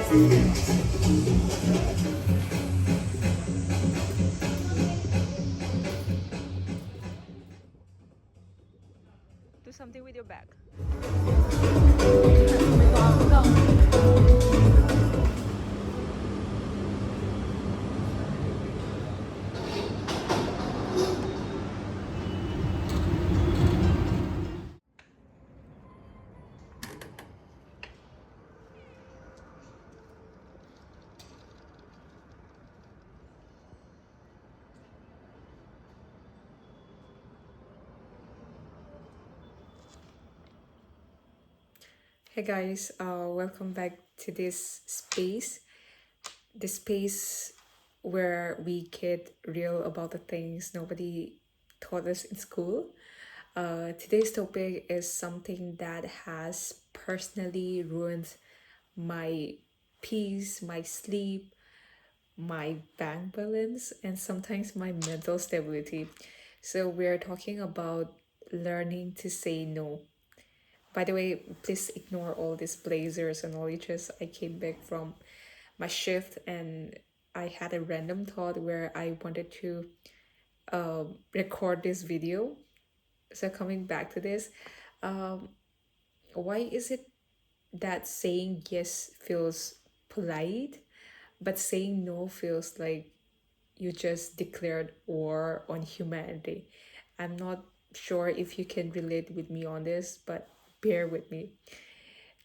Do something with your back. Hey guys, welcome back to this space. The space where we get real about the things nobody taught us in school. Today's topic is something that has personally ruined my peace, my sleep, my bank balance, and sometimes my mental stability. So, we're talking about learning to say no. By the way, please ignore all these blazers and all. It's just I came back from my shift and I had a random thought where I wanted to record this video. So coming back to this, um, why is it that saying yes feels polite, but saying no feels like you just declared war on humanity? I'm not sure if you can relate with me on this, but bear with me.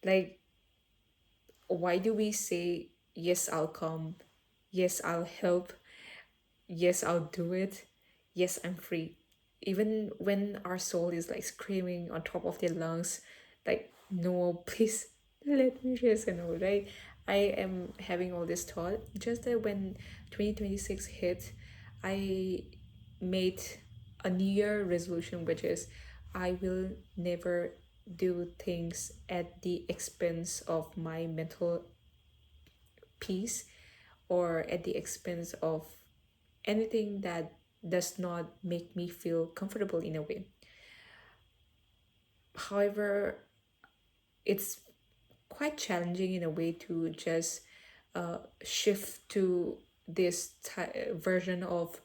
Like, why do we say, yes, I'll come, yes, I'll help, yes, I'll do it, yes, I'm free? Even when our soul is like screaming on top of their lungs, like, no, please let me rest and all, right? I am having all this thought. Just that when 2026 hit, I made a New Year resolution, which is I will never do things at the expense of my mental peace or at the expense of anything that does not make me feel comfortable in a way. However, it's quite challenging in a way to just shift to this version of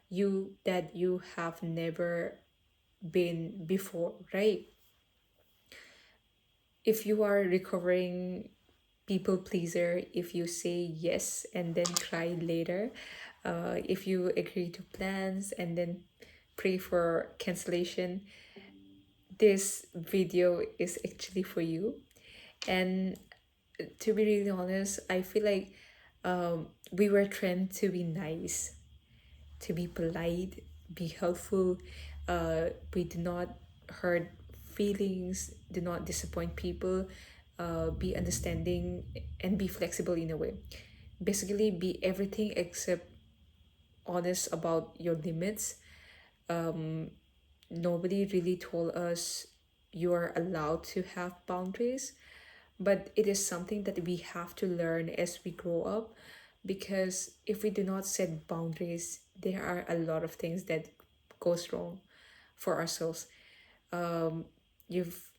you that you have never been before, right? If you are recovering people pleaser, if you say yes and then cry later, if you agree to plans and then pray for cancellation, this video is actually for you. And to be really honest, I feel like we were trained to be nice, to be polite, be helpful. We do not hurt feelings, do not disappoint people, be understanding, and be flexible in a way. Basically, be everything except honest about your limits. Nobody really told us you are allowed to have boundaries, but it is something that we have to learn as we grow up, because if we do not set boundaries, there are a lot of things that goes wrong for ourselves. You've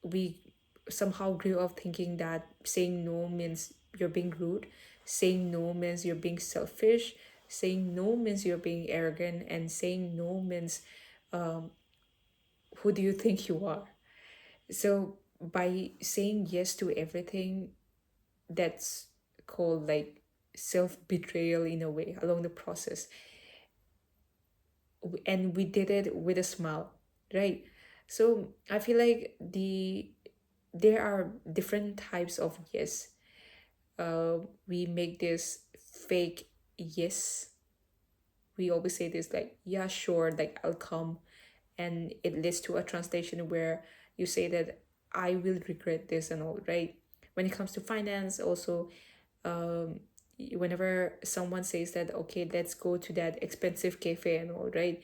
We somehow grew up thinking that saying no means you're being rude, saying no means you're being selfish, saying no means you're being arrogant, and saying no means who do you think you are? So by saying yes to everything, that's called like self betrayal in a way along the process. And we did it with a smile, right? So I feel like there are different types of yes. We make this fake yes. We always say this like, yeah, sure, like I'll come, and it leads to a translation where you say that I will regret this and all, right? When it comes to finance also, um whenever someone says that, okay, let's go to that expensive cafe and all, right,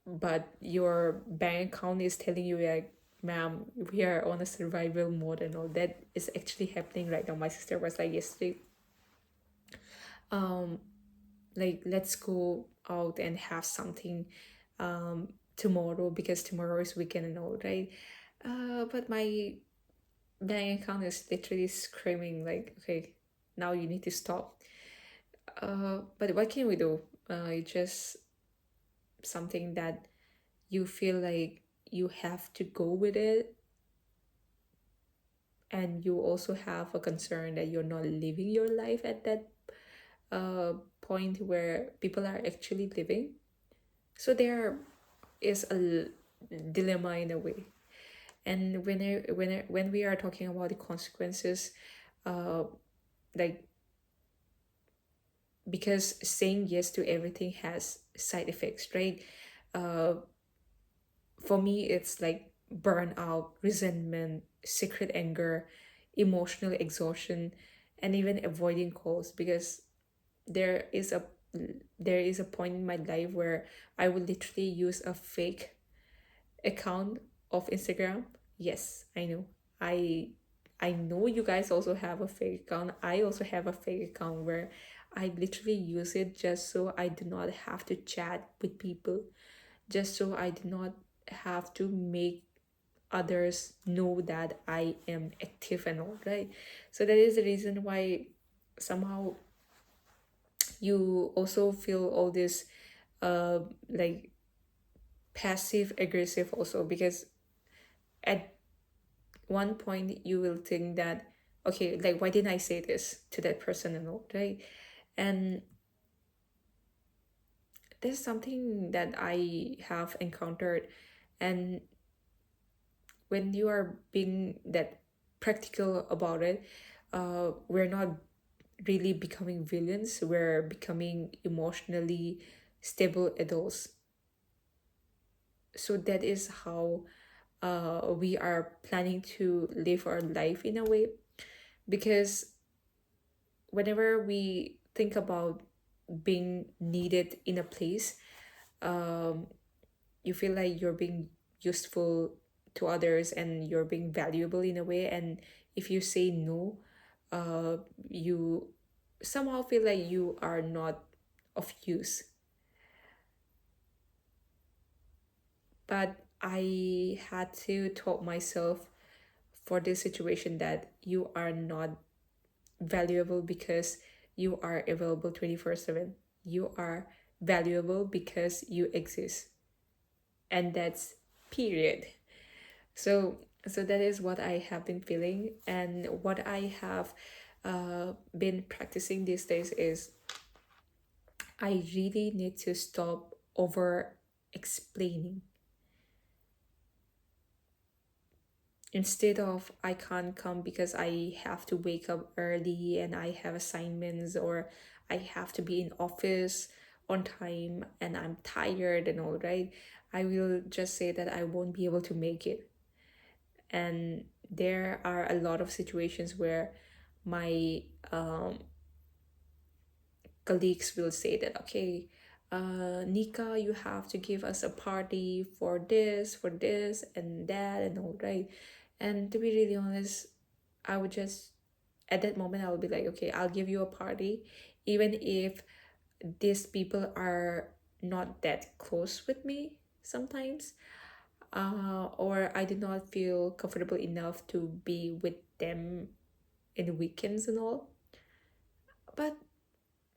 but your bank account is telling you like, ma'am, we are on a survival mode and all, that is actually happening right now. My sister was like yesterday, like, let's go out and have something tomorrow because tomorrow is weekend and all, right? But my bank account is literally screaming like, okay, now you need to stop. But what can we do? It's just something that you feel like you have to go with it, and you also have a concern that you're not living your life at that point where people are actually living. So there is a dilemma in a way. And when we are talking about the consequences, uh, like, because saying yes to everything has side effects, right? Uh, for me, it's like burnout, resentment, secret anger, emotional exhaustion, and even avoiding calls, because there is a there is a point in my life where I would literally use a fake account of Instagram. Yes, I know. I I know you guys also have a fake account. I also have a fake account where I literally use it just so I do not have to chat with people, just so I do not have to make others know that I am active and all, right? So that is the reason why somehow you also feel all this uh like passive aggressive also, because at one point you will think that, okay, like, why didn't I say this to that person and all, right? And there's something that I have encountered. And when you are being that practical about it, we're not really becoming villains, we're becoming emotionally stable adults. So that is how we are planning to live our life in a way. Because whenever we think about being needed in a place, um, you feel like you're being useful to others and you're being valuable in a way. And if you say no, you somehow feel like you are not of use. But I had to talk myself for this situation that you are not valuable because you are available 24/7. You are valuable because you exist. And that's period. So that is what I have been feeling, and what I have been practicing these days is I really need to stop over explaining. Instead of I can't come because I have to wake up early and I have assignments, or I have to be in office on time and I'm tired and all, right? I will just say that I won't be able to make it. And there are a lot of situations where my colleagues will say that, okay, Nika, you have to give us a party for this and that and all, right? And to be really honest, I would just, at that moment, I would be like, okay, I'll give you a party, even if these people are not that close with me sometimes, or I did not feel comfortable enough to be with them in the weekends and all. But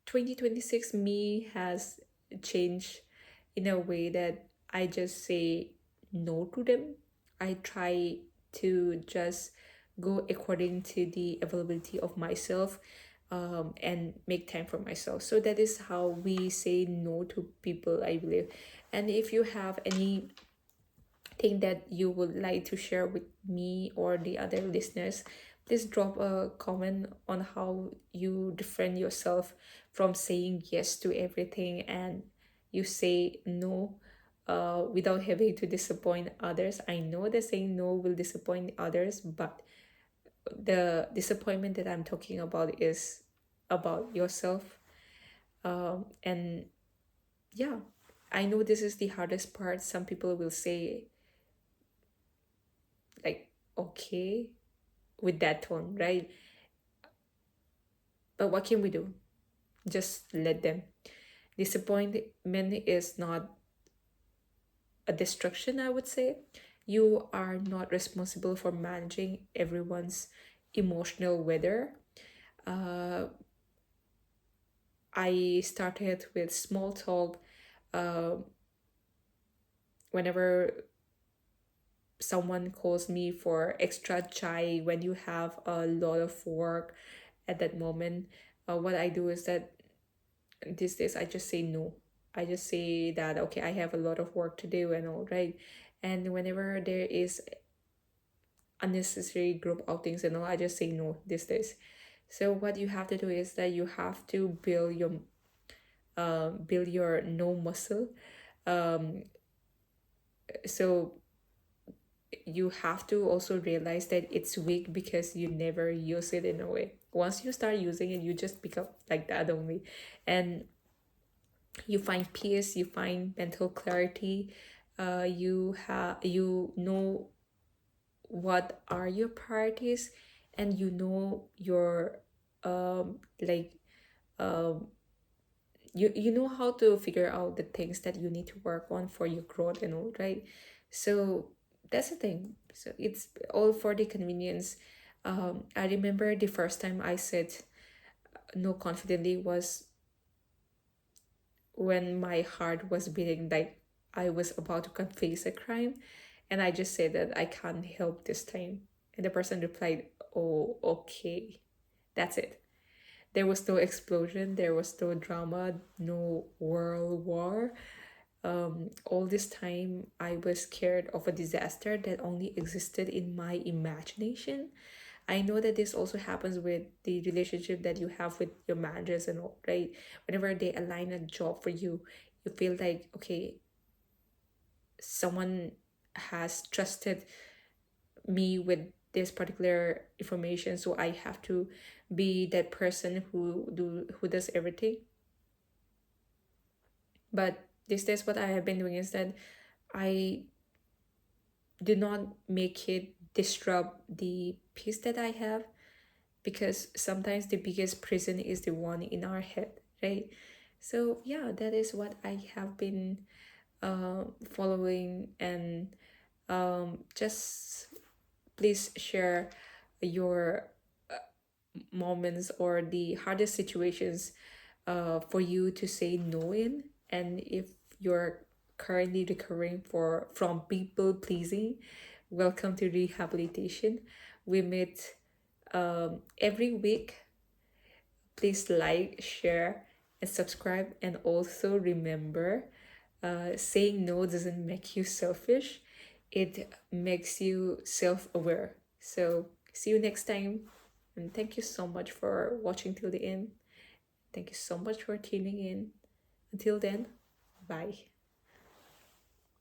2026 me has changed in a way that I just say no to them. I try to just go according to the availability of myself, and make time for myself. So that is how we say no to people, I believe. And if you have any thing that you would like to share with me or the other listeners, please drop a comment on how you defend yourself from saying yes to everything and you say no without having to disappoint others. I know that saying no will disappoint others, but the disappointment that I'm talking about is about yourself. And yeah, I know this is the hardest part. Some people will say, like, okay, with that tone, right? But what can we do? Just let them. Disappointment is not a destruction, I would say. You are not responsible for managing everyone's emotional weather. Uh, I started with small talk. Uh, Whenever someone calls me for extra chai when you have a lot of work at that moment, what I do is that these days I just say no. I just say that okay, I have a lot of work to do and all, right? And whenever there is unnecessary group outings and all, I just say no these days. So what you have to do is that you have to build your no muscle. Um, so you have to also realize that it's weak because you never use it in a way. Once you start using it, you just become like that only. And you find peace, you find mental clarity, you know what are your priorities, and you know your like um you know how to figure out the things that you need to work on for your growth and all, right? So that's the thing. So it's all for the convenience. I remember the first time I said no confidently was when my heart was beating like I was about to confess a crime, and I just said that I can't help this time. And the person replied, "Oh, okay." That's it. There was no explosion, there was no drama, no world war. All this time, I was scared of a disaster that only existed in my imagination. I know that this also happens with the relationship that you have with your managers and all, right? Whenever they align a job for you, you feel like, okay, someone has trusted me with this particular information, so I have to be that person who does everything. But these days, what I have been doing is that I do not make it disrupt the peace that I have, because sometimes the biggest prison is the one in our head, right? So yeah, that is what I have been following. And just please share your moments or the hardest situations for you to say no in. And if you're currently recovering from people pleasing, welcome to rehabilitation. We meet every week. Please like, share, and subscribe. And also remember, saying no doesn't make you selfish, it makes you self aware. So, see you next time. And thank you so much for watching till the end. Thank you so much for tuning in. Until then, bye.